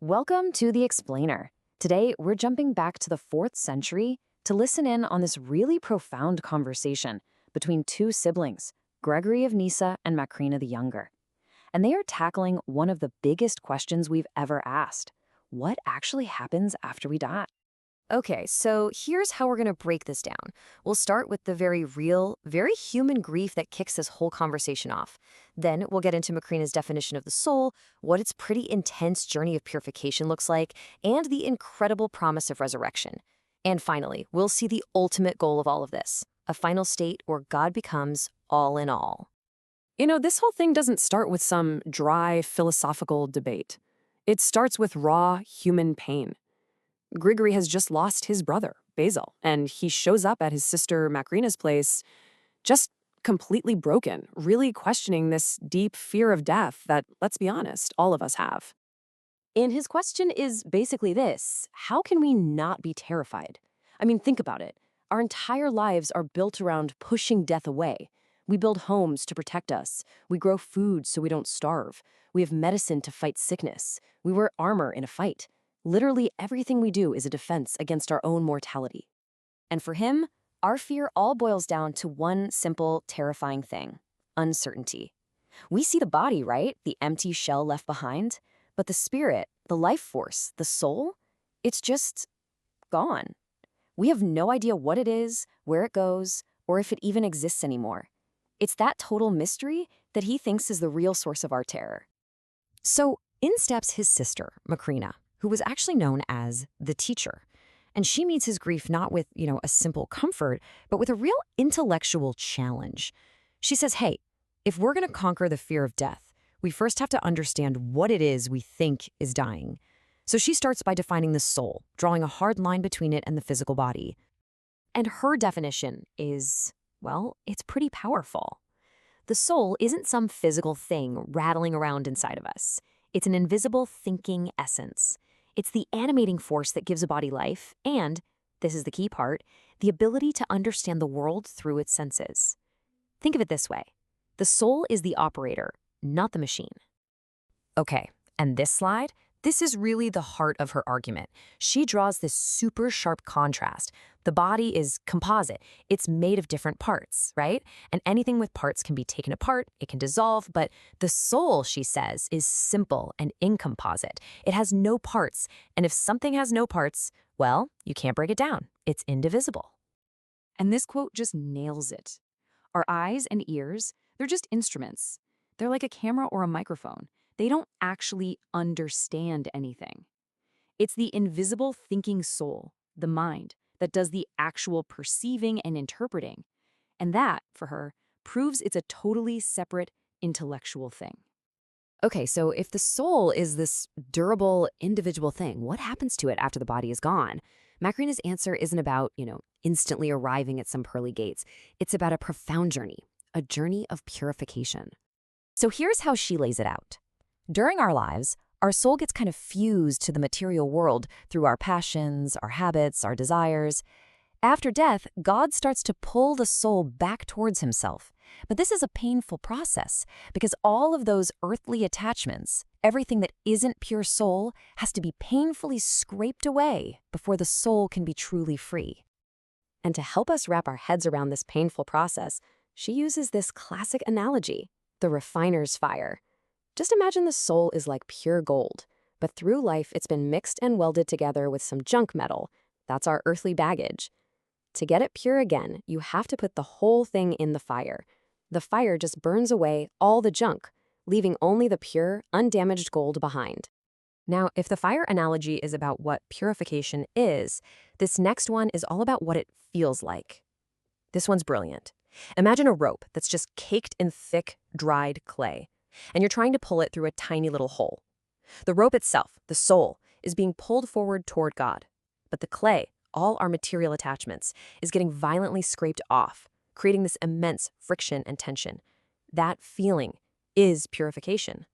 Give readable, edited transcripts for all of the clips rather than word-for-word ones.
Welcome to The Explainer. Today, we're jumping back to the 4th century to listen in on this really profound conversation between two siblings, Gregory of Nyssa and Macrina the Younger. And they are tackling one of the biggest questions we've ever asked. What actually happens after we die? Okay, so here's how we're going to break this down. We'll start with the very real, very human grief that kicks this whole conversation off. Then we'll get into Macrina's definition of the soul, what its pretty intense journey of purification looks like, and the incredible promise of resurrection. And finally, we'll see the ultimate goal of all of this, a final state where God becomes all in all. This whole thing doesn't start with some dry philosophical debate. It starts with raw human pain. Gregory has just lost his brother, Basil, and he shows up at his sister Macrina's place just completely broken, really questioning this deep fear of death that, let's be honest, all of us have. And his question is basically this: how can we not be terrified? I mean, think about it. Our entire lives are built around pushing death away. We build homes to protect us. We grow food so we don't starve. We have medicine to fight sickness. We wear armor in a fight. Literally everything we do is a defense against our own mortality. And for him, our fear all boils down to one simple, terrifying thing: uncertainty. We see the body, right? The empty shell left behind. But the spirit, the life force, the soul, it's just gone. We have no idea what it is, where it goes, or if it even exists anymore. It's that total mystery that he thinks is the real source of our terror. So in steps his sister, Macrina, who was actually known as the teacher. And she meets his grief not with, a simple comfort, but with a real intellectual challenge. She says, hey, if we're going to conquer the fear of death, we first have to understand what it is we think is dying. So she starts by defining the soul, drawing a hard line between it and the physical body. And her definition is, well, it's pretty powerful. The soul isn't some physical thing rattling around inside of us. It's an invisible thinking essence. It's the animating force that gives a body life and, this is the key part, the ability to understand the world through its senses. Think of it this way. The soul is the operator, not the machine. Okay, and this slide, this is really the heart of her argument. She draws this super sharp contrast. The body is composite. It's made of different parts, right? And anything with parts can be taken apart, it can dissolve, but the soul, she says, is simple and incomposite. It has no parts, and if something has no parts, well, you can't break it down. It's indivisible. And this quote just nails it. Our eyes and ears, they're just instruments. They're like a camera or a microphone. They don't actually understand anything. It's the invisible thinking soul, the mind, that does the actual perceiving and interpreting. And that, for her, proves it's a totally separate intellectual thing. Okay, so if the soul is this durable, individual thing, what happens to it after the body is gone? Macrina's answer isn't about, instantly arriving at some pearly gates. It's about a profound journey, a journey of purification. So here's how she lays it out. During our lives, our soul gets kind of fused to the material world through our passions, our habits, our desires. After death, God starts to pull the soul back towards himself. But this is a painful process because all of those earthly attachments, everything that isn't pure soul, has to be painfully scraped away before the soul can be truly free. And to help us wrap our heads around this painful process, she uses this classic analogy, the refiner's fire. Just imagine the soul is like pure gold, but through life it's been mixed and welded together with some junk metal. That's our earthly baggage. To get it pure again, you have to put the whole thing in the fire. The fire just burns away all the junk, leaving only the pure, undamaged gold behind. Now, if the fire analogy is about what purification is, this next one is all about what it feels like. This one's brilliant. Imagine a rope that's just caked in thick, dried clay, and you're trying to pull it through a tiny little hole. The rope itself, the soul, is being pulled forward toward God. But the clay, all our material attachments, is getting violently scraped off, creating this immense friction and tension. That feeling is purification.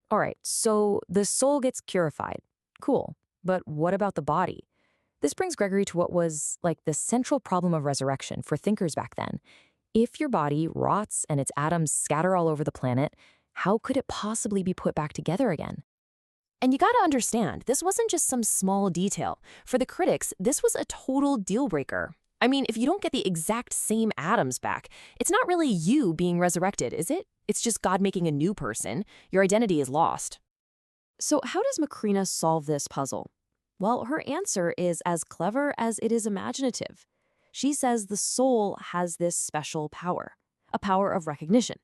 All right, so the soul gets purified. Cool. But what about the body? This brings Gregory to what was like the central problem of resurrection for thinkers back then. If your body rots and its atoms scatter all over the planet, how could it possibly be put back together again? And you gotta understand, this wasn't just some small detail. For the critics, this was a total deal breaker. I mean, if you don't get the exact same atoms back, it's not really you being resurrected, is it? It's just God making a new person. Your identity is lost. So how does Macrina solve this puzzle? Well, her answer is as clever as it is imaginative. She says the soul has this special power, a power of recognition.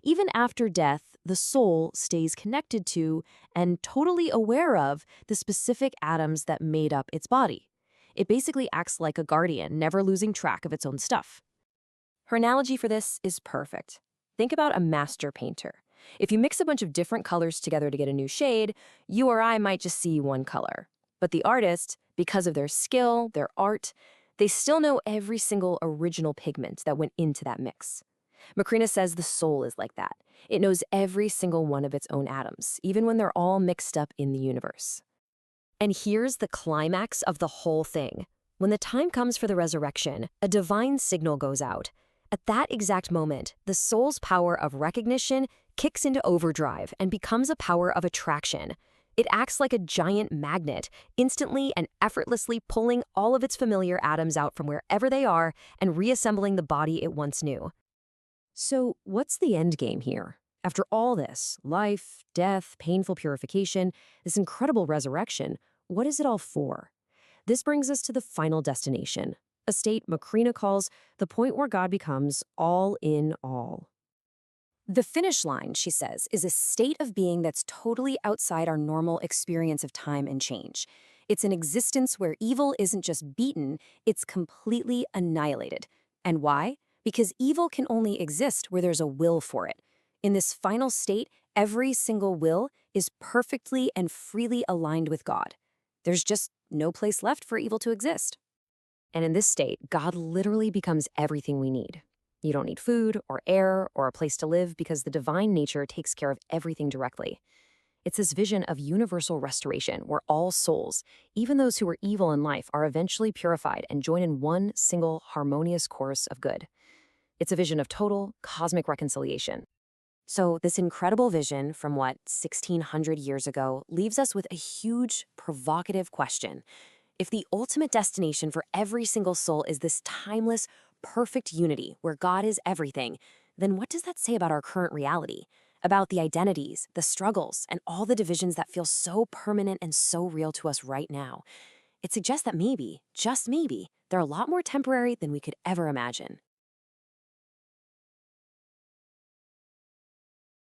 Even after death, the soul stays connected to and totally aware of the specific atoms that made up its body. It basically acts like a guardian, never losing track of its own stuff. Her analogy for this is perfect. Think about a master painter. If you mix a bunch of different colors together to get a new shade, you or I might just see one color. But the artist, because of their skill, their art, they still know every single original pigment that went into that mix. Macrina says the soul is like that. It knows every single one of its own atoms, even when they're all mixed up in the universe. And here's the climax of the whole thing. When the time comes for the resurrection, a divine signal goes out. At that exact moment, the soul's power of recognition kicks into overdrive and becomes a power of attraction. It acts like a giant magnet, instantly and effortlessly pulling all of its familiar atoms out from wherever they are and reassembling the body it once knew. So what's the end game here? After all this, life, death, painful purification, this incredible resurrection, what is it all for? This brings us to the final destination, a state Macrina calls the point where God becomes all in all. The finish line, she says, is a state of being that's totally outside our normal experience of time and change. It's an existence where evil isn't just beaten, it's completely annihilated. And why? Because evil can only exist where there's a will for it. In this final state, every single will is perfectly and freely aligned with God. There's just no place left for evil to exist. And in this state, God literally becomes everything we need. You don't need food or air or a place to live because the divine nature takes care of everything directly. It's this vision of universal restoration where all souls, even those who were evil in life, are eventually purified and join in one single harmonious chorus of good. It's a vision of total cosmic reconciliation. So this incredible vision from 1,600 years ago leaves us with a huge, provocative question. If the ultimate destination for every single soul is this timeless, perfect unity where God is everything, then what does that say about our current reality? About the identities, the struggles, and all the divisions that feel so permanent and so real to us right now? It suggests that maybe, just maybe, they're a lot more temporary than we could ever imagine.